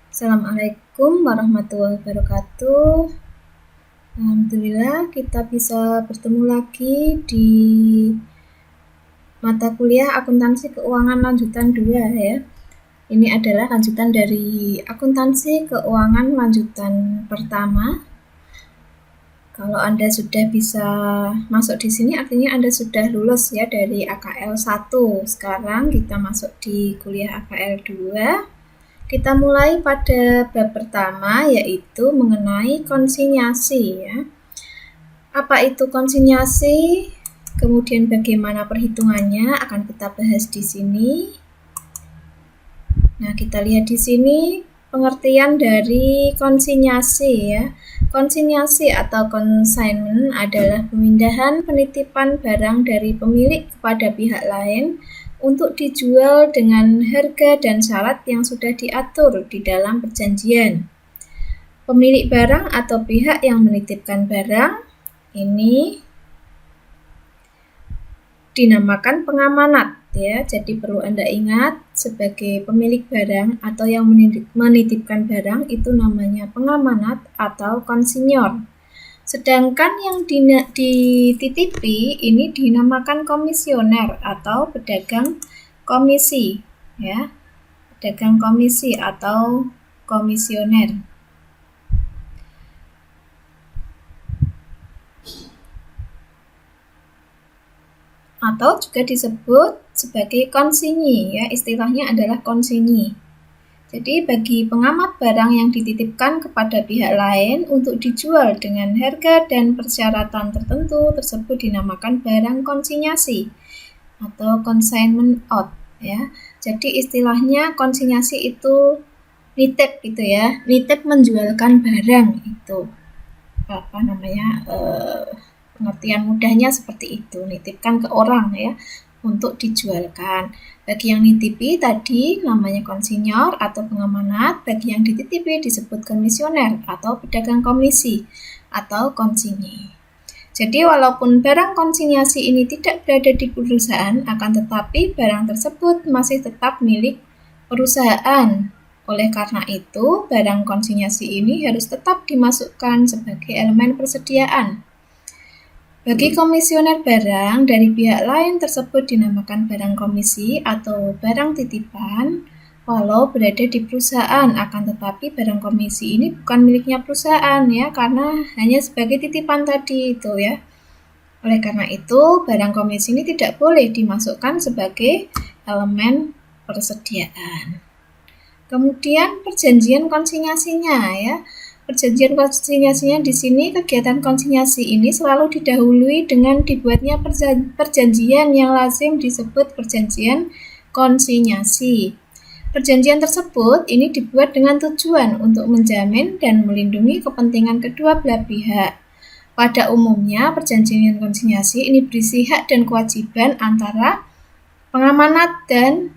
Assalamualaikum warahmatullahi wabarakatuh. Alhamdulillah kita bisa bertemu lagi di mata kuliah akuntansi keuangan lanjutan 2 ya. Ini adalah lanjutan dari akuntansi keuangan lanjutan pertama. Kalau Anda sudah bisa masuk di sini artinya Anda sudah lulus ya dari AKL 1. Sekarang kita masuk di kuliah AKL 2. Kita mulai pada bab pertama yaitu mengenai konsinyasi ya. Apa itu konsinyasi? Kemudian bagaimana perhitungannya akan kita bahas di sini. Nah, kita lihat di sini pengertian dari konsinyasi ya. Konsinyasi atau consignment adalah pemindahan penitipan barang dari pemilik kepada pihak lain untuk dijual dengan harga dan syarat yang sudah diatur di dalam perjanjian. Pemilik barang atau pihak yang menitipkan barang ini dinamakan pengamanat ya. Jadi perlu Anda ingat sebagai pemilik barang atau yang menitipkan barang itu namanya pengamanat atau konsinyor. Sedangkan yang dititipi ini dinamakan komisioner atau pedagang komisi ya. Pedagang komisi atau komisioner. Atau juga disebut sebagai konsinyi ya, istilahnya adalah konsinyi. Jadi bagi pengamat barang yang dititipkan kepada pihak lain untuk dijual dengan harga dan persyaratan tertentu tersebut dinamakan barang konsinyasi atau consignment out ya. Jadi istilahnya konsinyasi itu nitip gitu ya, nitip menjualkan barang itu. Pengertian mudahnya seperti itu, nitipkan ke orang ya untuk dijualkan. Bagi yang nitipi tadi namanya konsinyor atau pengamanat, bagi yang dititipi disebut komisioner atau pedagang komisi atau konsinyi. Jadi walaupun barang konsinyasi ini tidak berada di perusahaan, akan tetapi barang tersebut masih tetap milik perusahaan. Oleh karena itu, barang konsinyasi ini harus tetap dimasukkan sebagai elemen persediaan. Bagi komisioner barang dari pihak lain tersebut dinamakan barang komisi atau barang titipan walau berada di perusahaan, akan tetapi barang komisi ini bukan miliknya perusahaan ya, karena hanya sebagai titipan tadi itu ya. Oleh karena itu, barang komisi ini tidak boleh dimasukkan sebagai elemen persediaan. Kemudian perjanjian konsinyasinya ya. Perjanjian konsinyasinya di sini, kegiatan konsinyasi ini selalu didahului dengan dibuatnya perjanjian yang lazim disebut perjanjian konsinyasi. Perjanjian tersebut ini dibuat dengan tujuan untuk menjamin dan melindungi kepentingan kedua belah pihak. Pada umumnya, perjanjian konsinyasi ini berisi hak dan kewajiban antara pengamanat dan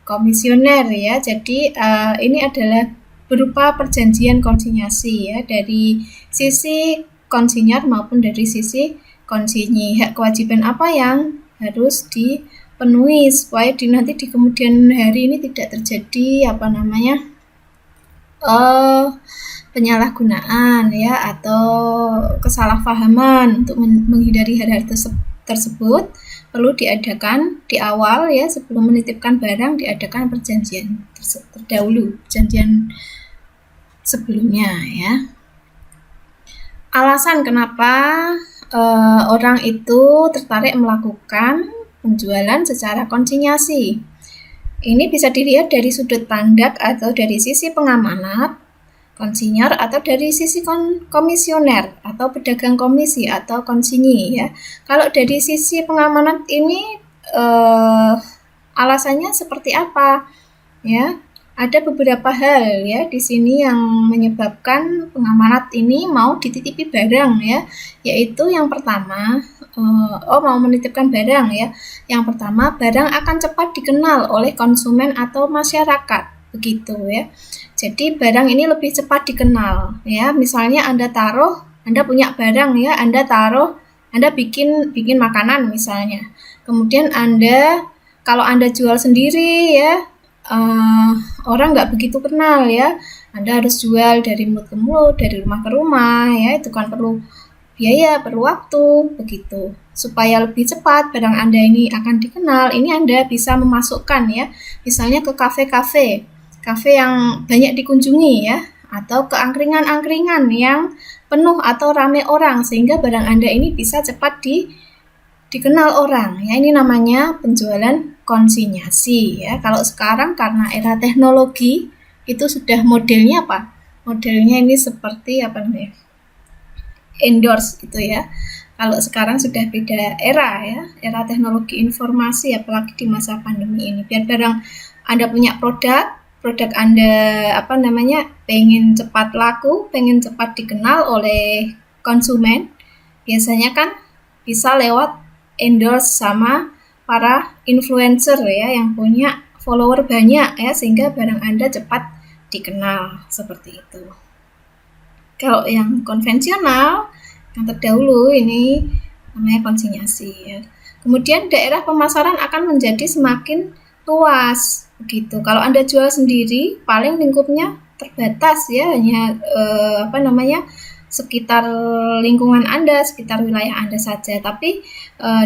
komisioner ya. Jadi ini adalah berupa perjanjian konsinyasi ya, dari sisi konsinyor maupun dari sisi konsinyi. Hak kewajiban apa yang harus dipenuhi supaya nanti di kemudian hari ini tidak terjadi penyalahgunaan ya atau kesalahpahaman. Untuk menghindari hal-hal tersebut perlu diadakan di awal ya, sebelum menitipkan barang diadakan perjanjian terdahulu, perjanjian sebelumnya ya. Alasan kenapa orang itu tertarik melakukan penjualan secara konsinyasi ini bisa dilihat dari sudut pandang atau dari sisi pengamanat, konsinyor, atau dari sisi komisioner atau pedagang komisi atau konsinyi ya. Kalau dari sisi pengamanat ini alasannya seperti apa ya? Ada beberapa hal ya di sini yang menyebabkan pengamanat ini mau dititipi barang ya, yaitu yang pertama mau menitipkan barang ya. Yang pertama, barang akan cepat dikenal oleh konsumen atau masyarakat begitu ya. Jadi barang ini lebih cepat dikenal ya. Misalnya Anda punya barang ya, Anda bikin makanan misalnya. Kemudian kalau Anda jual sendiri ya, orang nggak begitu kenal ya. Anda harus jual dari mulut ke mulut, dari rumah ke rumah ya, itu kan perlu biaya, perlu waktu, begitu. Supaya lebih cepat barang Anda ini akan dikenal, ini Anda bisa memasukkan ya, misalnya ke kafe-kafe, kafe yang banyak dikunjungi ya, atau ke angkringan-angkringan yang penuh atau ramai orang, sehingga barang Anda ini bisa cepat dikenal orang ya. Ini namanya penjualan konsinyasi ya. Kalau sekarang karena era teknologi itu sudah modelnya apa? Modelnya ini seperti apa namanya? Endorse gitu ya. Kalau sekarang sudah beda era ya, era teknologi informasi, apalagi di masa pandemi ini. Biar barang Anda punya produk Anda pengen cepat laku, pengen cepat dikenal oleh konsumen, biasanya kan bisa lewat endorse sama para influencer ya yang punya follower banyak ya, sehingga barang Anda cepat dikenal seperti itu. Kalau yang konvensional, yang terdahulu ini namanya konsinyasi ya. Kemudian daerah pemasaran akan menjadi semakin luas begitu. Kalau Anda jual sendiri, paling lingkupnya terbatas ya, hanya sekitar lingkungan Anda, sekitar wilayah Anda saja. Tapi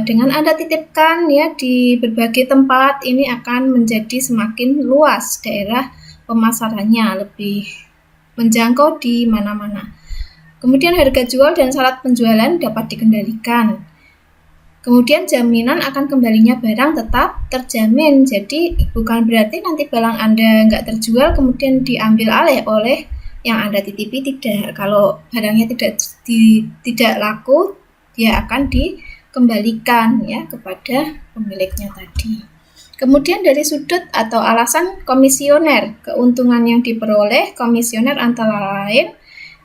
dengan Anda titipkan ya di berbagai tempat, ini akan menjadi semakin luas daerah pemasarannya, lebih menjangkau di mana-mana. Kemudian harga jual dan syarat penjualan dapat dikendalikan. Kemudian jaminan akan kembalinya barang tetap terjamin. Jadi bukan berarti nanti barang Anda nggak terjual kemudian diambil alih oleh yang Anda titipi, tidak. Kalau barangnya tidak laku, dia akan dikembalikan ya kepada pemiliknya tadi. Kemudian dari sudut atau alasan komisioner, keuntungan yang diperoleh komisioner antara lain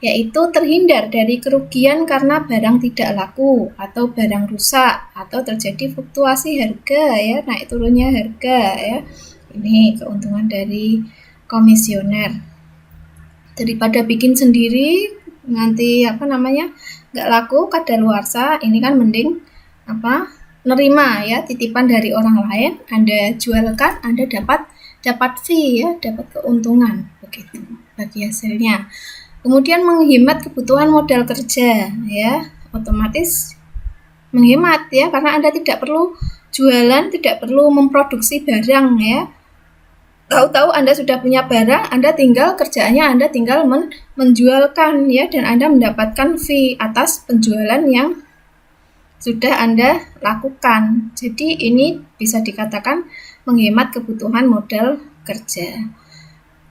yaitu terhindar dari kerugian karena barang tidak laku atau barang rusak atau terjadi fluktuasi harga ya, naik turunnya harga ya. Ini keuntungan dari komisioner. Daripada bikin sendiri nanti nggak laku kadaluarsa, ini kan mending nerima ya titipan dari orang lain, Anda jualkan, Anda dapat fee ya, dapat keuntungan begitu bagi hasilnya. Kemudian menghemat kebutuhan modal kerja ya, otomatis menghemat ya, karena Anda tidak perlu jualan, tidak perlu memproduksi barang ya. Tahu-tahu Anda sudah punya barang, Anda tinggal menjualkan ya, dan Anda mendapatkan fee atas penjualan yang sudah Anda lakukan. Jadi ini bisa dikatakan menghemat kebutuhan modal kerja.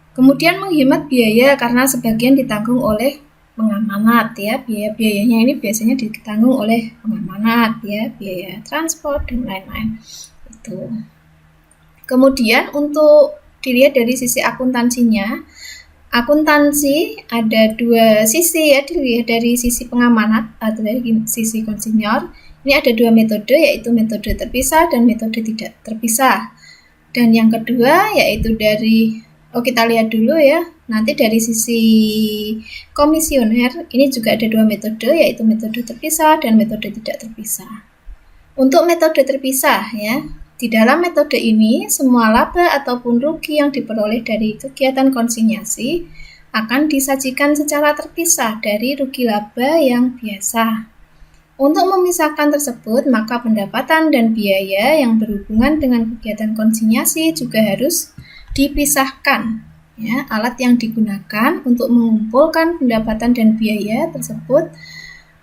Kemudian menghemat biaya karena sebagian ditanggung oleh pengamanat ya. Biayanya ini biasanya ditanggung oleh pengamanat ya, biaya transport dan lain-lain. Itu. Kemudian untuk dilihat dari sisi akuntansinya, akuntansi ada dua sisi ya, dilihat dari sisi pengamanat atau dari sisi konsinyur. Ini ada dua metode, yaitu metode terpisah dan metode tidak terpisah. Dan yang kedua yaitu kita lihat dulu ya, nanti dari sisi komisioner ini juga ada dua metode, yaitu metode terpisah dan metode tidak terpisah. Untuk metode terpisah ya, di dalam metode ini semua laba ataupun rugi yang diperoleh dari kegiatan konsinyasi akan disajikan secara terpisah dari rugi laba yang biasa. Untuk memisahkan tersebut, maka pendapatan dan biaya yang berhubungan dengan kegiatan konsinyasi juga harus dipisahkan. Ya, alat yang digunakan untuk mengumpulkan pendapatan dan biaya tersebut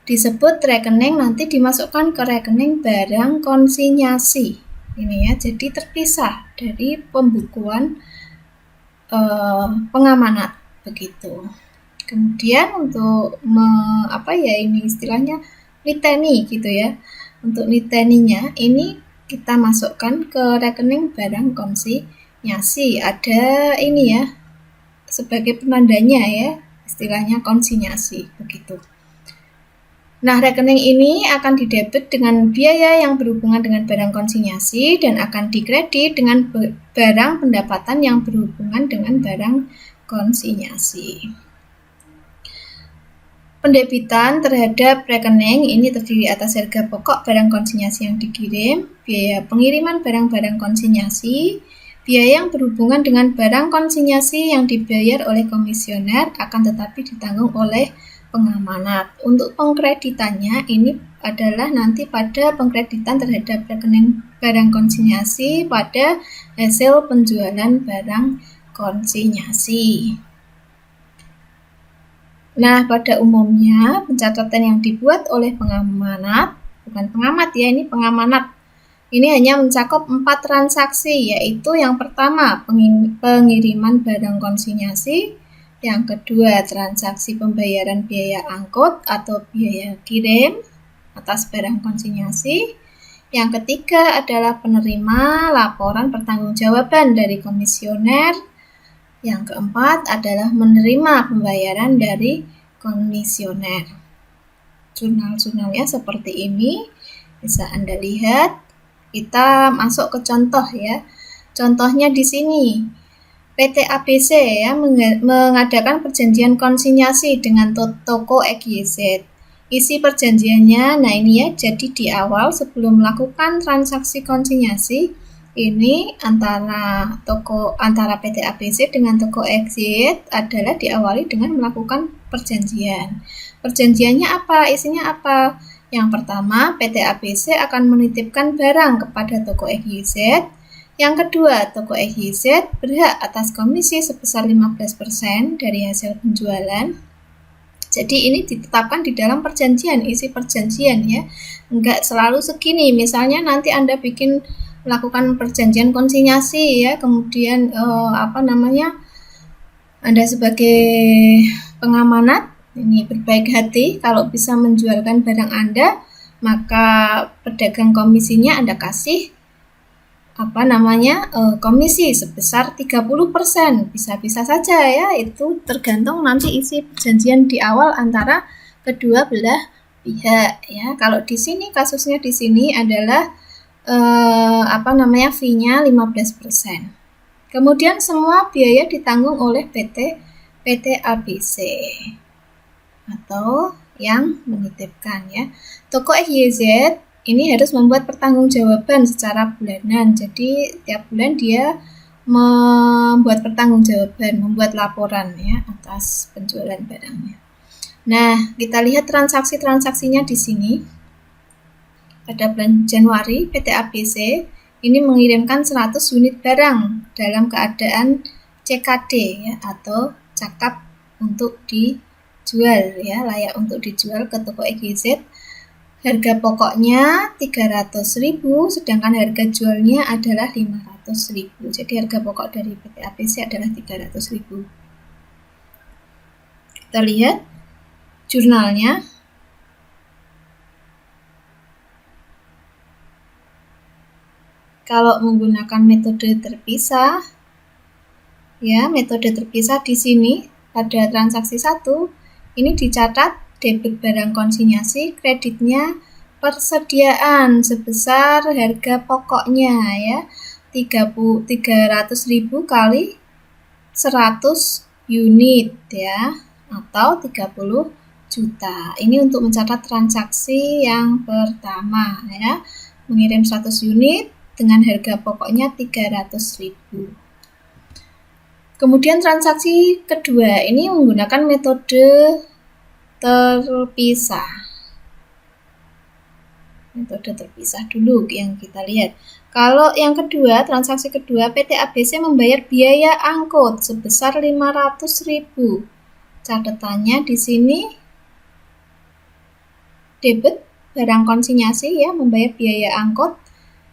disebut rekening, nanti dimasukkan ke rekening barang konsinyasi. Ini ya, jadi terpisah dari pembukuan pengamanat begitu. Kemudian untuk ini istilahnya niteni gitu ya. Untuk niteninya ini kita masukkan ke rekening barang konsinyasi. Ada ini ya, sebagai penandanya ya, istilahnya konsinyasi begitu. Nah, rekening ini akan didebit dengan biaya yang berhubungan dengan barang konsinyasi dan akan dikredit dengan barang pendapatan yang berhubungan dengan barang konsinyasi. Pendebitan terhadap rekening ini terdiri atas harga pokok barang konsinyasi yang dikirim, biaya pengiriman barang-barang konsinyasi, Biaya yang berhubungan dengan barang konsinyasi yang dibayar oleh komisioner akan tetapi ditanggung oleh pengamanat. Untuk pengkreditannya ini adalah nanti pada pengkreditan terhadap rekening barang konsinyasi pada hasil penjualan barang konsinyasi. Nah, pada umumnya pencatatan yang dibuat oleh pengamanat, bukan pengamat ya, ini pengamanat. Ini hanya mencakup 4 transaksi, yaitu yang pertama pengiriman barang konsinyasi, yang kedua transaksi pembayaran biaya angkut atau biaya kirim atas barang konsinyasi, yang ketiga adalah penerima laporan pertanggungjawaban dari komisioner, yang keempat adalah menerima pembayaran dari komisioner. Jurnal-jurnalnya seperti ini, bisa Anda lihat. Kita masuk ke contoh ya. Contohnya di sini. PT ABC ya mengadakan perjanjian konsinyasi dengan toko XYZ. Isi perjanjiannya, nah ini ya, jadi di awal sebelum melakukan transaksi konsinyasi ini antara PT ABC dengan toko XYZ adalah diawali dengan melakukan perjanjian. Perjanjiannya apa? Isinya apa? Yang pertama, PT ABC akan menitipkan barang kepada toko XYZ. Yang kedua, toko XYZ berhak atas komisi sebesar 15% dari hasil penjualan. Jadi ini ditetapkan di dalam perjanjian, isi perjanjian ya. Enggak selalu segini. Misalnya nanti Anda melakukan perjanjian konsinyasi ya, kemudian Anda sebagai pengamanat ini berbaik hati kalau bisa menjualkan barang Anda, maka pedagang komisinya Anda kasih komisi sebesar 30%. Bisa-bisa saja ya, itu tergantung nanti isi perjanjian di awal antara kedua belah pihak ya. Kalau di sini kasusnya di sini adalah fee-nya 15%. Kemudian semua biaya ditanggung oleh PT ABC atau yang menitipkan ya. Toko XYZ ini harus membuat pertanggungjawaban secara bulanan. Jadi tiap bulan dia membuat pertanggungjawaban, membuat laporan ya atas penjualan barangnya. Nah, kita lihat transaksinya di sini. Pada bulan Januari, PT ABC ini mengirimkan 100 unit barang dalam keadaan CKD ya, atau cakap untuk dijual ya, layak untuk dijual ke toko XYZ. Harga pokoknya 300.000, sedangkan harga jualnya adalah 500.000. Jadi harga pokok dari PT ABC adalah 300.000. Kita lihat jurnalnya. Kalau menggunakan metode terpisah, ya metode terpisah di sini pada transaksi 1 ini dicatat debit barang konsinyasi, kreditnya persediaan sebesar harga pokoknya ya 300.000 kali 100 unit ya, atau 30 juta. Ini untuk mencatat transaksi yang pertama ya, mengirim 100 unit dengan harga pokoknya 300.000. Kemudian transaksi kedua ini menggunakan metode terpisah. Metode terpisah dulu yang kita lihat. Kalau yang kedua, transaksi kedua, PT ABC membayar biaya angkut sebesar 500.000. Catatannya di sini debit barang konsinyasi ya, membayar biaya angkut.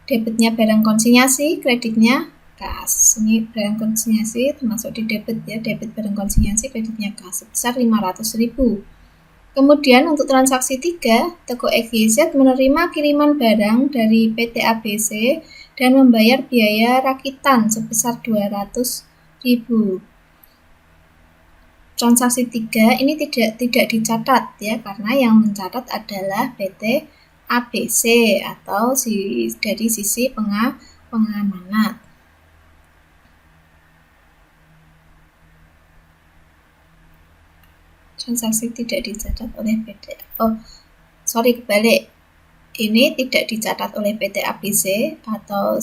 Debitnya barang konsinyasi, kreditnya kas. Ini barang konsinyasi termasuk di debit ya, debit barang konsinyasi, kreditnya kas sebesar 500.000. Kemudian untuk transaksi 3, toko XYZ menerima kiriman barang dari PT ABC dan membayar biaya rakitan sebesar 200.000. Transaksi 3 ini tidak dicatat ya, karena yang mencatat adalah PT ABC atau dari sisi pengamanat. Transaksi tidak dicatat oleh PT. Kebalik. Ini tidak dicatat oleh PT ABC atau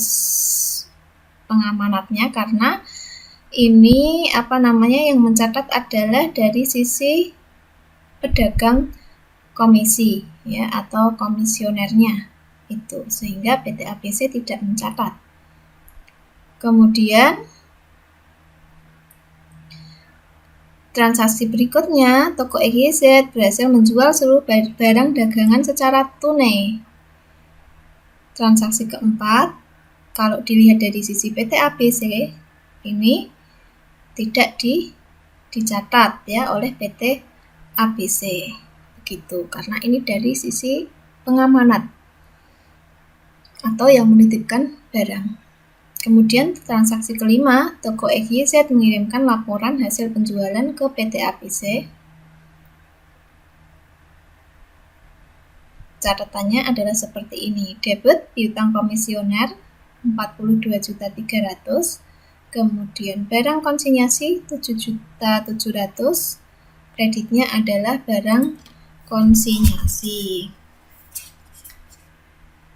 pengamanatnya, karena ini yang mencatat adalah dari sisi pedagang komisi ya, atau komisionernya itu, sehingga PT ABC tidak mencatat. Kemudian transaksi berikutnya, toko EGZ berhasil menjual seluruh barang dagangan secara tunai. Transaksi keempat, kalau dilihat dari sisi PT ABC, ini tidak dicatat ya oleh PT ABC. Begitu, karena ini dari sisi pengamanat atau yang menitipkan barang. Kemudian transaksi kelima, toko EGZ mengirimkan laporan hasil penjualan ke PT ABC. Catatannya adalah seperti ini. Debit piutang komisioner 42.300.000. Kemudian barang konsinyasi 7.700.000. Kreditnya adalah barang konsinyasi.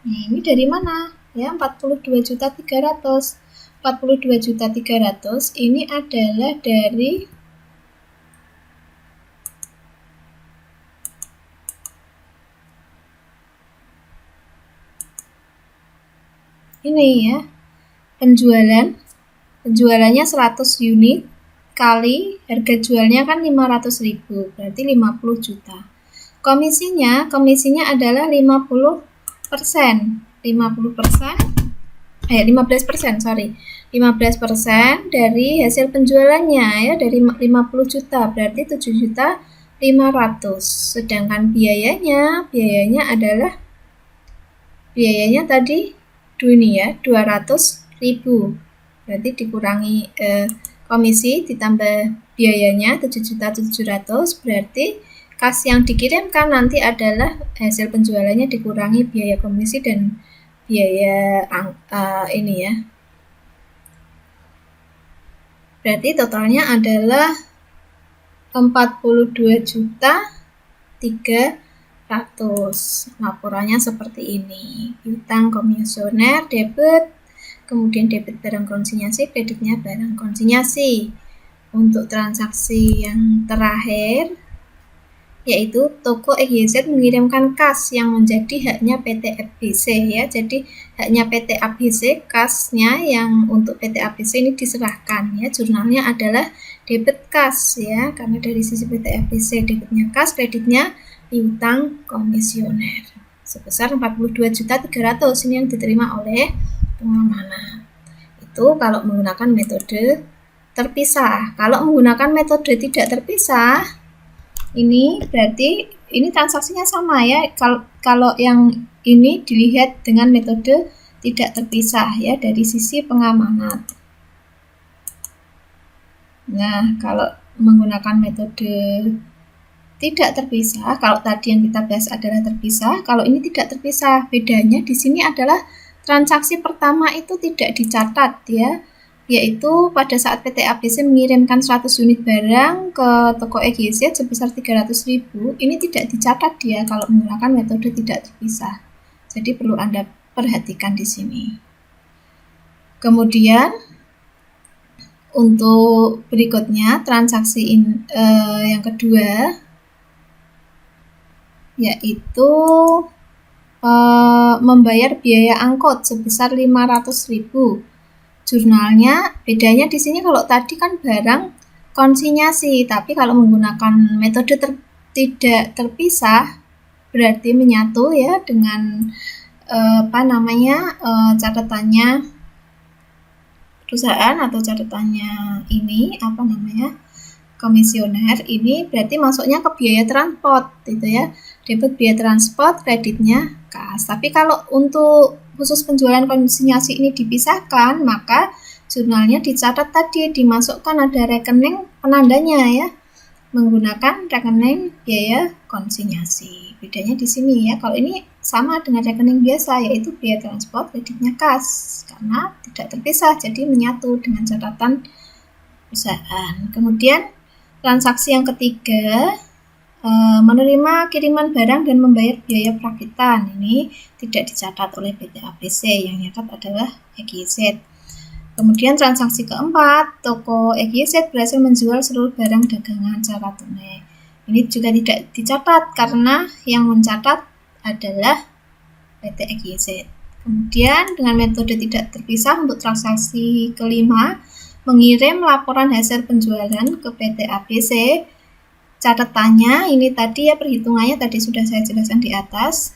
Nah, ini dari mana? Ya, 42.300.000. 42.300.000 ini adalah dari ini ya, penjualannya 100 unit kali harga jualnya kan 500.000, berarti 50 juta. Komisinya adalah 15%, 15% dari hasil penjualannya ya, dari 50 juta, berarti 7.500.000. Sedangkan biayanya tadi ini ya, 200.000. Berarti dikurangi komisi ditambah biayanya 7.700.000, berarti kas yang dikirimkan nanti adalah hasil penjualannya dikurangi biaya komisi dan biaya ini ya. Berarti totalnya adalah 42.300.000. Laporannya seperti ini. Piutang komisioner, debit, kemudian debit barang konsinyasi, kreditnya barang konsinyasi. Untuk transaksi yang terakhir, yaitu toko EGZ mengirimkan kas yang menjadi haknya PT ABC ya. Jadi haknya PT ABC, kasnya yang untuk PT ABC ini diserahkan ya. Jurnalnya adalah debit kas ya, karena dari sisi PT ABC debitnya kas, kreditnya piutang komisioner sebesar 42.300.000. Ini yang diterima oleh pengamanat. Itu kalau menggunakan metode terpisah. Kalau menggunakan metode tidak terpisah, ini berarti ini transaksinya sama ya. Kalau yang ini dilihat dengan metode tidak terpisah ya, dari sisi pengamanat. Nah, kalau menggunakan metode tidak terpisah, kalau tadi yang kita bahas adalah terpisah, kalau ini tidak terpisah. Bedanya di sini adalah transaksi pertama itu tidak dicatat ya, yaitu pada saat PT ABC mengirimkan 100 unit barang ke toko EGZ sebesar 300.000, ini tidak dicatat dia kalau menggunakan metode tidak terpisah. Jadi perlu Anda perhatikan di sini. Kemudian untuk berikutnya transaksi yang kedua, yaitu membayar biaya angkut sebesar 500.000. Jurnalnya bedanya di sini, kalau tadi kan barang konsinyasi, tapi kalau menggunakan metode tidak terpisah berarti menyatu ya dengan catatannya perusahaan atau catatannya ini komisioner, ini berarti masuknya ke biaya transport gitu ya, debit biaya transport, kreditnya kas. Tapi kalau untuk khusus penjualan konsinyasi ini dipisahkan, maka jurnalnya dicatat tadi, dimasukkan ada rekening penandanya ya, menggunakan rekening biaya konsinyasi. Bedanya di sini ya. Kalau ini sama dengan rekening biasa, yaitu biaya transport, kreditnya kas, karena tidak terpisah, jadi menyatu dengan catatan perusahaan. Kemudian transaksi yang ketiga, menerima kiriman barang dan membayar biaya perakitan. Ini tidak dicatat oleh PT ABC, yang nyatat adalah EGZ. Kemudian transaksi keempat, toko XYZ berhasil menjual seluruh barang dagangan secara tunai. Ini juga tidak dicatat karena yang mencatat adalah PT XYZ. Kemudian dengan metode tidak terpisah untuk transaksi kelima, mengirim laporan hasil penjualan ke PT ABC. Catatannya ini tadi ya, perhitungannya tadi sudah saya jelaskan di atas.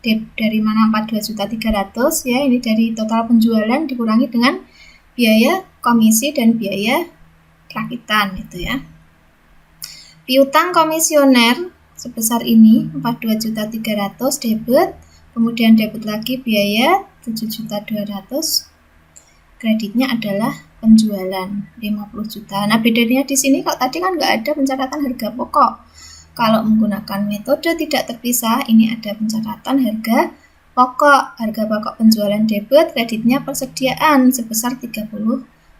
Dari mana 42.300 ya, ini dari total penjualan dikurangi dengan biaya komisi dan biaya perakitan itu ya. Piutang komisioner sebesar ini 42.300 debit, kemudian debit lagi biaya 7.200, kreditnya adalah penjualan 50 juta. Nah, bedanya di sini kalau tadi kan nggak ada pencatatan harga pokok. Kalau menggunakan metode tidak terpisah, ini ada pencatatan harga pokok. Harga pokok penjualan debit, kreditnya persediaan sebesar 30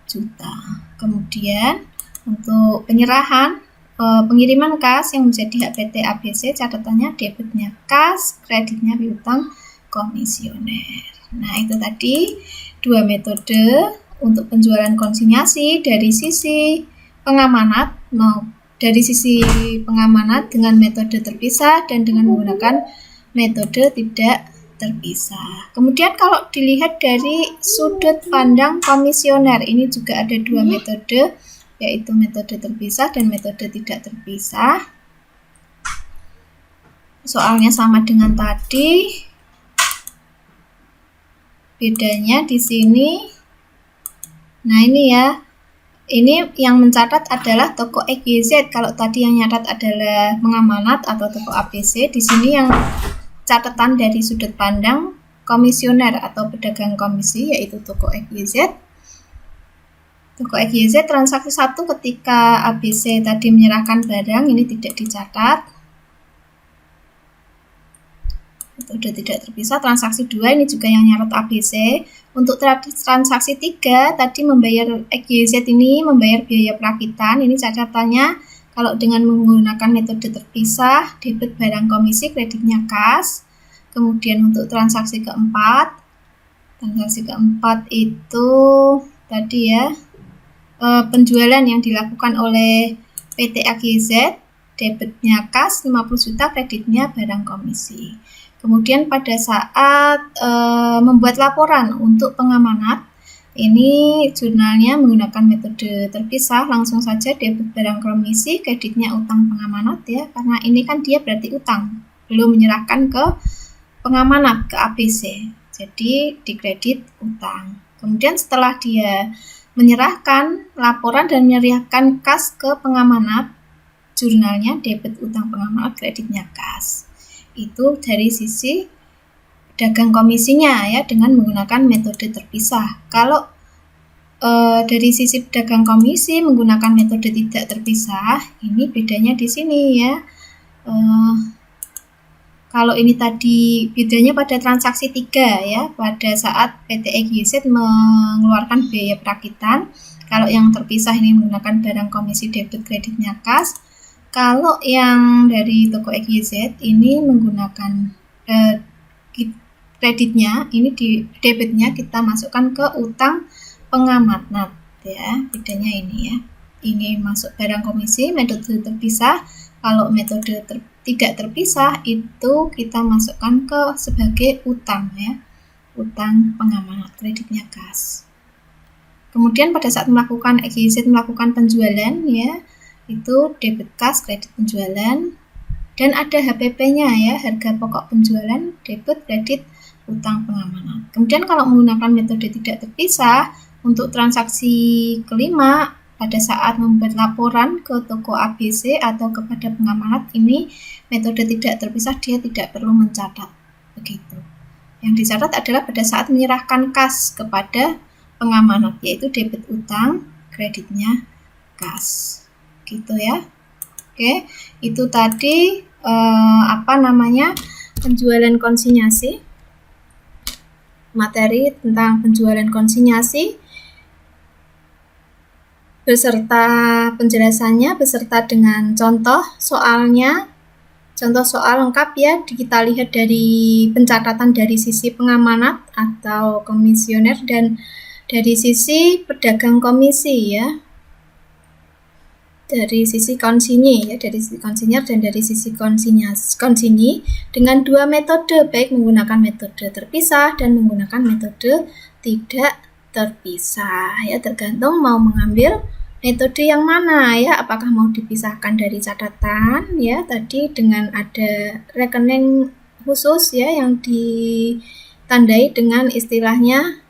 juta. Kemudian untuk penyerahan pengiriman kas yang menjadi hak PT ABC, catatannya debitnya kas, kreditnya piutang komisioner. Nah, itu tadi dua metode untuk penjualan konsinyasi dari sisi pengamanat dengan metode terpisah dan dengan menggunakan metode tidak terpisah. Kemudian kalau dilihat dari sudut pandang komisioner, ini juga ada dua metode, yaitu metode terpisah dan metode tidak terpisah. Soalnya sama dengan tadi, bedanya di sini. Nah, ini ya. Ini yang mencatat adalah toko XYZ. Kalau tadi yang nyatat adalah pengamanat atau toko ABC, di sini yang catatan dari sudut pandang komisioner atau pedagang komisi, yaitu toko XYZ. Toko XYZ transaksi 1 ketika ABC tadi menyerahkan barang, ini tidak dicatat. Metode tidak terpisah. Transaksi 2 ini juga yang nyarat ABC. Untuk transaksi 3 tadi membayar XYZ ini membayar biaya perakitan. Ini catatannya kalau dengan menggunakan metode terpisah, debit barang komisi, kreditnya kas. Kemudian untuk transaksi keempat itu tadi ya, penjualan yang dilakukan oleh PT XYZ, debitnya kas 50 juta, kreditnya barang komisi. Kemudian pada saat membuat laporan untuk pengamanat, ini jurnalnya menggunakan metode terpisah, langsung saja debit barang komisi, kreditnya utang pengamanat ya, karena ini kan dia berarti utang, belum menyerahkan ke pengamanat, ke ABC, jadi dikredit utang. Kemudian setelah dia menyerahkan laporan dan menyerahkan kas ke pengamanat, jurnalnya debit utang pengamanat, kreditnya kas. Itu dari sisi dagang komisinya ya, dengan menggunakan metode terpisah. Kalau dari sisi pedagang komisi menggunakan metode tidak terpisah, ini bedanya di sini ya. Kalau ini tadi bedanya pada transaksi 3 ya, pada saat PT XYZ mengeluarkan biaya perakitan. Kalau yang terpisah ini menggunakan barang komisi, debit, kreditnya kas. Kalau yang dari toko XYZ ini menggunakan kreditnya, ini di debitnya kita masukkan ke utang pengamanat ya, bedanya ini ya. Ini masuk barang komisi, metode terpisah. Kalau metode tidak terpisah itu kita masukkan ke sebagai utang ya, utang pengamanat, kreditnya kas. Kemudian pada saat melakukan XYZ melakukan penjualan ya, itu debit kas, kredit penjualan, dan ada HPP-nya ya, harga pokok penjualan, debit, kredit, utang pengamanat. Kemudian kalau menggunakan metode tidak terpisah, untuk transaksi kelima, pada saat membuat laporan ke toko ABC atau kepada pengamanat, ini metode tidak terpisah, dia tidak perlu mencatat. Begitu. Yang dicatat adalah pada saat menyerahkan kas kepada pengamanat, yaitu debit utang, kreditnya kas. Gitu ya. Oke, itu tadi penjualan konsinyasi, materi tentang penjualan konsinyasi beserta penjelasannya, beserta dengan contoh soalnya, contoh soal lengkap ya. Kita lihat dari pencatatan dari sisi pengamanat atau komisioner dan Dari sisi pedagang komisi ya, dari sisi konsinyi ya, dari sisi konsinyur dan dari sisi konsinyi dengan dua metode, baik menggunakan metode terpisah dan menggunakan metode tidak terpisah ya, tergantung mau mengambil metode yang mana ya, apakah mau dipisahkan dari catatan ya tadi dengan ada rekening khusus ya yang ditandai dengan istilahnya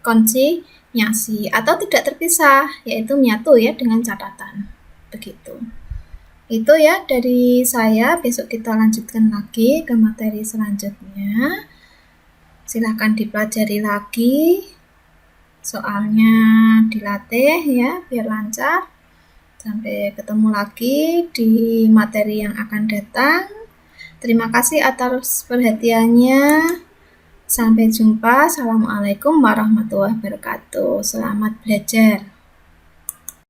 konsinyasi, atau tidak terpisah yaitu menyatu ya dengan catatan. Begitu. Itu ya dari saya. Besok kita lanjutkan lagi ke materi selanjutnya. Silahkan dipelajari lagi. Soalnya dilatih ya biar lancar. Sampai ketemu lagi di materi yang akan datang. Terima kasih atas perhatiannya. Sampai jumpa. Assalamualaikum warahmatullahi wabarakatuh. Selamat belajar.